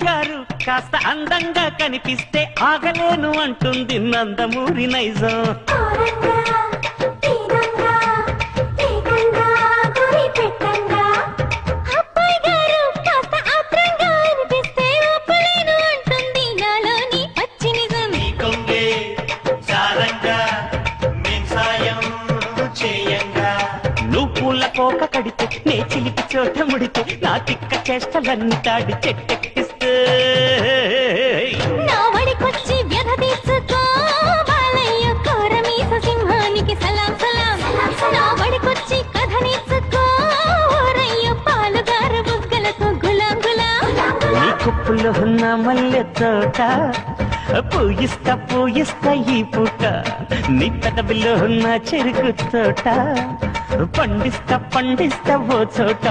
గారు కాస్త అందంగా కనిపిస్తే ఆగలేను అంటుంది నందమూరి నైజం. పూల కోక కడితే నే చిలికి చోట ముడితే నా తిక్క చేష్టలన్నీ తాడి చెట్టెక్కిస్తే నా వడికొచ్చి వ్యధ తీర్చుకో బాలయ్య కోరమీస సింహానికి సలాం సలాం. నా వడికొచ్చి కథ నేర్చుకో ఓరయ్య పాలుగారు బుగ్గలతో గులాం గులాం. నీ కుప్పులో ఉన్న మల్లె తోట పూయిస్తా ఈ పూట. నీ పెదవిలో ఉన్న చెరుకు తోట పండిస్తా ఓ చోట.